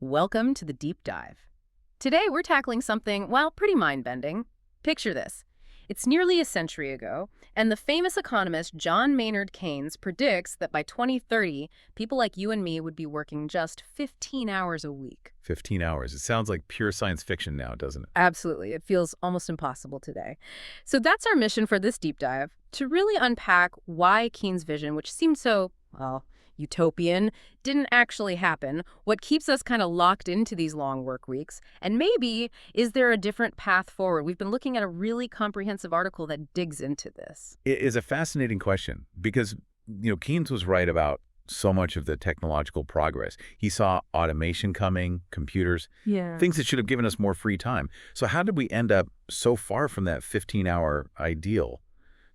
Welcome to the deep dive. Today we're tackling something, well, pretty mind-bending. Picture this. It's nearly a century ago, and the famous economist John Maynard Keynes predicts that by 2030, people like you and me would be working just 15 hours a week. 15 hours. It sounds like pure science fiction now, doesn't it? Absolutely. It feels almost impossible today. So that's our mission for this deep dive, to really unpack why Keynes' vision, which seemed so, well, utopian, didn't actually happen, what keeps us kind of locked into these long work weeks, and maybe is there a different path forward? We've been looking at a really comprehensive article that digs into this. It is a fascinating question because, Keynes was right about so much of the technological progress. He saw automation coming, computers, Yeah. things that should have given us more free time. So how did we end up so far from that 15-hour ideal?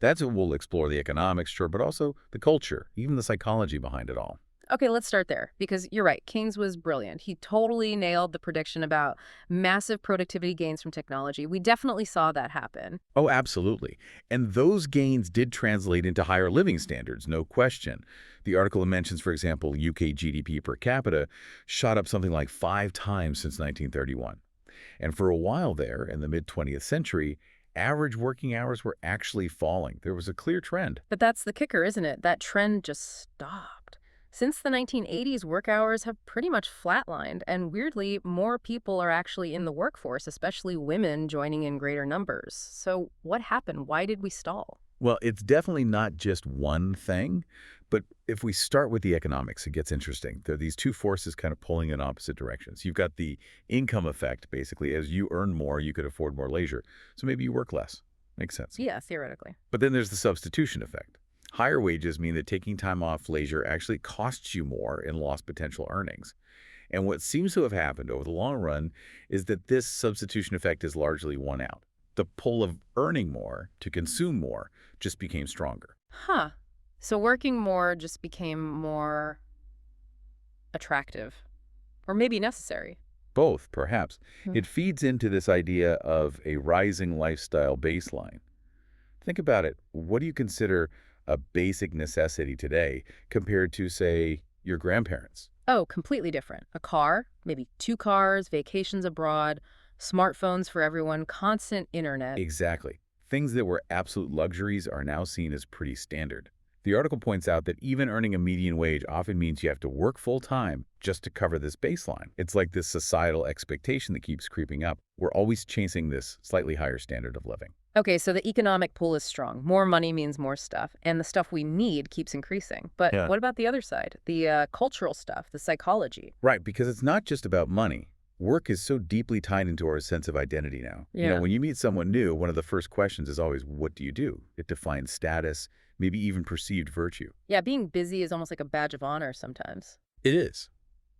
That's what we'll explore, the economics, sure, but also the culture, even the psychology behind it all. Okay, let's start there, because you're right, Keynes was brilliant. He totally nailed the prediction about massive productivity gains from technology. We definitely saw that happen. Oh, absolutely. And those gains did translate into higher living standards, no question. The article mentions, for example, UK GDP per capita shot up something like 5 times since 1931. And for a while there, in the mid-20th century, average working hours were actually falling. There was a clear trend. But that's the kicker, isn't it? That trend just stopped. Since the 1980s, work hours have pretty much flatlined, and weirdly, more people are actually in the workforce, especially women joining in greater numbers. So what happened? Why did we stall? Well, it's definitely not just one thing, but if we start with the economics, it gets interesting. There are these two forces kind of pulling in opposite directions. You've got the income effect, basically. As you earn more, you could afford more leisure. So maybe you work less. Makes sense. Yeah, theoretically. But then there's the substitution effect. Higher wages mean that taking time off leisure actually costs you more in lost potential earnings. And what seems to have happened over the long run is that this substitution effect is largely won out. The pull of earning more to consume more just became stronger. Huh. So working more just became more attractive, or maybe necessary. Both, perhaps. Hmm. It feeds into this idea of a rising lifestyle baseline. Think about it. What do you consider a basic necessity today compared to, say, your grandparents? Oh, completely different. A car, maybe 2 cars, vacations abroad, smartphones for everyone, constant internet. Exactly. Things that were absolute luxuries are now seen as pretty standard. The article points out that even earning a median wage often means you have to work full-time just to cover this baseline. It's like this societal expectation that keeps creeping up. We're always chasing this slightly higher standard of living. Okay, so the economic pull is strong. More money means more stuff, and the stuff we need keeps increasing. But Yeah. what about the other side? The cultural stuff, the psychology? Right, because it's not just about money. Work is so deeply tied into our sense of identity now. Yeah. When you meet someone new, one of the first questions is always, what do you do? It defines status, maybe even perceived virtue. Yeah, being busy is almost like a badge of honor sometimes. It is.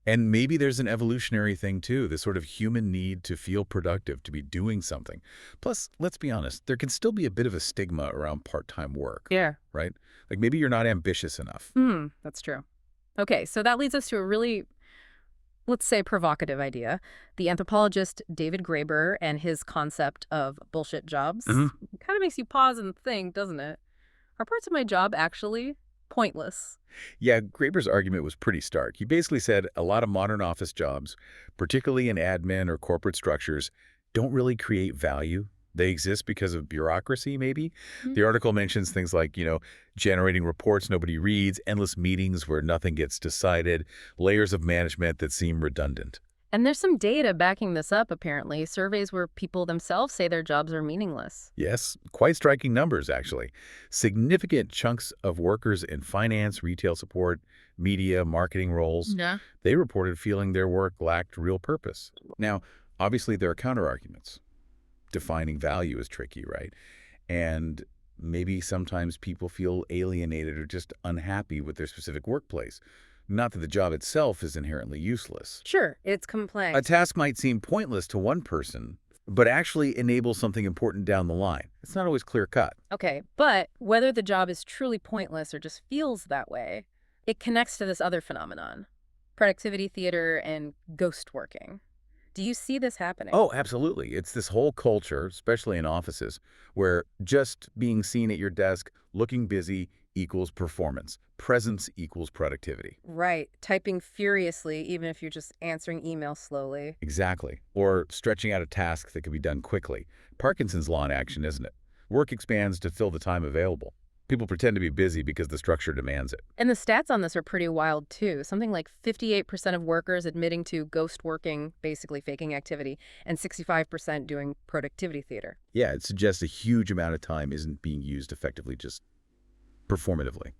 And maybe there's an evolutionary thing too, this sort of human need to feel productive, to be doing something. Plus, let's be honest, there can still be a bit of a stigma around part-time work, Yeah. right? Like maybe you're not ambitious enough. That's true. Okay, so that leads us to a really, let's say, provocative idea. The anthropologist David Graeber and his concept of bullshit jobs Mhm. kind of makes you pause and think, doesn't it? Are parts of my job actually pointless? Yeah, Graeber's argument was pretty stark. He basically said a lot of modern office jobs, particularly in admin or corporate structures, don't really create value. They exist because of bureaucracy, maybe. Mhm. The article mentions things like, generating reports nobody reads, endless meetings where nothing gets decided, layers of management that seem redundant. And there's some data backing this up, apparently. Surveys where people themselves say their jobs are meaningless. Yes, quite striking numbers, actually. Significant chunks of workers in finance, retail support, media, marketing roles, Yeah. they reported feeling their work lacked real purpose. Now, obviously, there are counterarguments. Defining value is tricky, right? And maybe sometimes people feel alienated or just unhappy with their specific workplace. Not that the job itself is inherently useless. Sure, it's A complex. task might seem pointless to one person, but actually enable something important down the line. It's not always clear-cut. Okay, but whether the job is truly pointless or just feels that way, it connects to this other phenomenon, productivity theater and ghost working. Do you see this happening? Oh, absolutely. It's this whole culture, especially in offices, where just being seen at your desk, looking busy, equals performance. Presence equals productivity. Right. Typing furiously, even if you're just answering emails slowly. Exactly. Or stretching out a task that can be done quickly. Parkinson's law in action, isn't it? Work expands to fill the time available. People pretend to be busy because the structure demands it. And the stats on this are pretty wild, too. Something like 58% of workers admitting to ghost working, basically faking activity, and 65% doing productivity theater. Yeah, it suggests a huge amount of time isn't being used effectively, just performatively.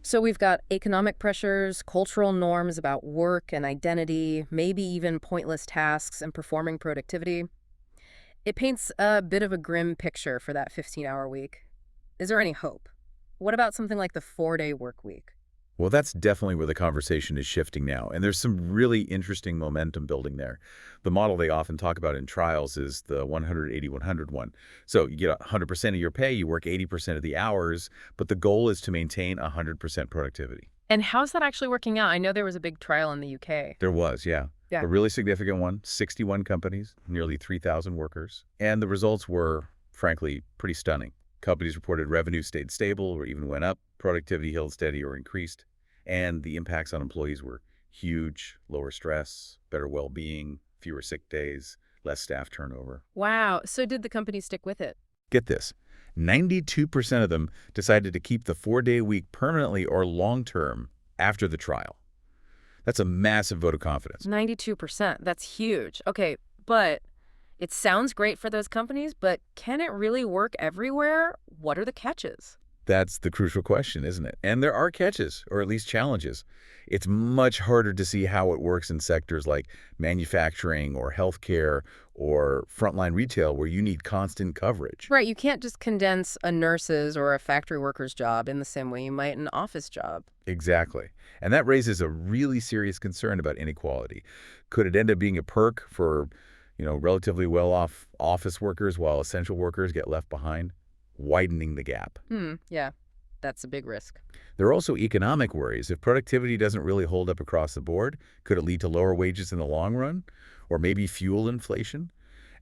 So we've got economic pressures, cultural norms about work and identity, maybe even pointless tasks and performing productivity. It paints a bit of a grim picture for that 15-hour week. Is there any hope? What about something like the 4-day work week? Well, that's definitely where the conversation is shifting now, and there's some really interesting momentum building there. The model they often talk about in trials is the 100-80-100 one. So you get 100% of your pay, you work 80% of the hours, but the goal is to maintain 100% productivity. And how's that actually working out? I know there was a big trial in the UK. There was, yeah. Yeah. A really significant one, 61 companies, nearly 3,000 workers. And the results were, frankly, pretty stunning. Companies reported revenue stayed stable or even went up, productivity held steady or increased, and the impacts on employees were huge: lower stress, better well-being, fewer sick days, less staff turnover. Wow. So did the company stick with it? Get this, 92% of them decided to keep the 4-day week permanently or long-term after the trial. That's a massive vote of confidence. 92%. That's huge. Okay, but it sounds great for those companies, but can it really work everywhere? What are the catches? That's the crucial question, isn't it? And there are catches, or at least challenges. It's much harder to see how it works in sectors like manufacturing or healthcare or frontline retail where you need constant coverage. Right, you can't just condense a nurse's or a factory worker's job in the same way you might an office job. Exactly. And that raises a really serious concern about inequality. Could it end up being a perk for, relatively well-off office workers while essential workers get left behind, widening the gap? Yeah, that's a big risk. There are also economic worries. If productivity doesn't really hold up across the board, could it lead to lower wages in the long run? Or maybe fuel inflation?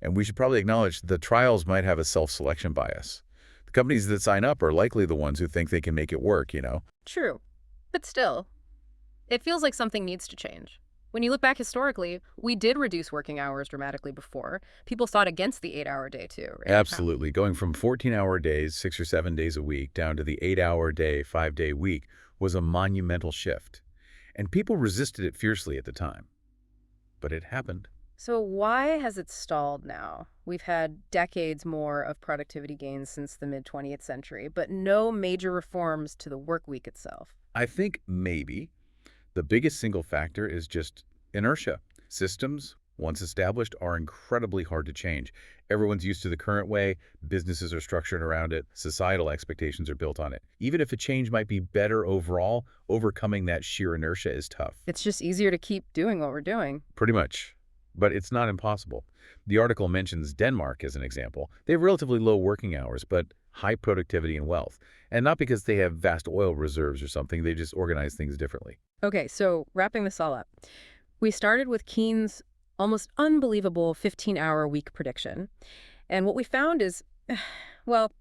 And we should probably acknowledge the trials might have a self-selection bias. The companies that sign up are likely the ones who think they can make it work. True. But still, it feels like something needs to change. When you look back historically, we did reduce working hours dramatically before. People fought against the 8-hour day, too, right? Absolutely. Going from 14-hour days, 6 or 7 days a week, down to the 8-hour day, 5-day week was a monumental shift. And people resisted it fiercely at the time. But it happened. So why has it stalled now? We've had decades more of productivity gains since the mid-20th century, but no major reforms to the work week itself. I think maybe the biggest single factor is just inertia. Systems, once established, are incredibly hard to change. Everyone's used to the current way, businesses are structured around it, societal expectations are built on it. Even if a change might be better overall, overcoming that sheer inertia is tough. It's just easier to keep doing what we're doing. Pretty much. But it's not impossible. The article mentions Denmark as an example. They have relatively low working hours, but high productivity and wealth. And not because they have vast oil reserves or something, they just organize things differently. Okay, so wrapping this all up. We started with Keynes' almost unbelievable 15-hour week prediction. And what we found is, well,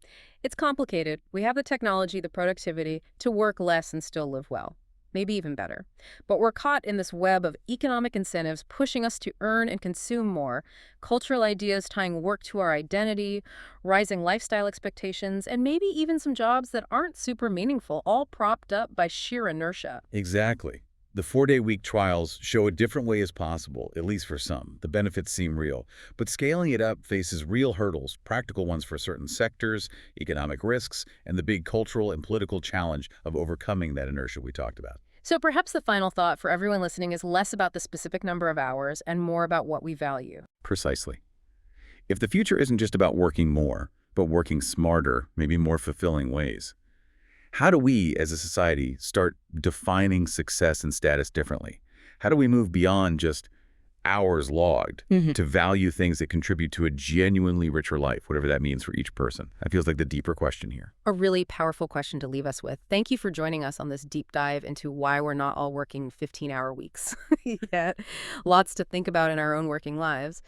it's complicated. We have the technology, the productivity to work less and still live well. Maybe even better. But we're caught in this web of economic incentives pushing us to earn and consume more, cultural ideas tying work to our identity, rising lifestyle expectations, and maybe even some jobs that aren't super meaningful, all propped up by sheer inertia. Exactly. The 4-day week trials show a different way is possible, at least for some. The benefits seem real. But scaling it up faces real hurdles, practical ones for certain sectors, economic risks, and the big cultural and political challenge of overcoming that inertia we talked about. So perhaps the final thought for everyone listening is less about the specific number of hours and more about what we value. Precisely. If the future isn't just about working more, but working smarter, maybe more fulfilling ways, how do we, as a society, start defining success and status differently? How do we move beyond just hours logged to value things that contribute to a genuinely richer life, whatever that means for each person? That feels like the deeper question here. A really powerful question to leave us with. Thank you for joining us on this deep dive into why we're not all working 15-hour weeks yet. Lots to think about in our own working lives.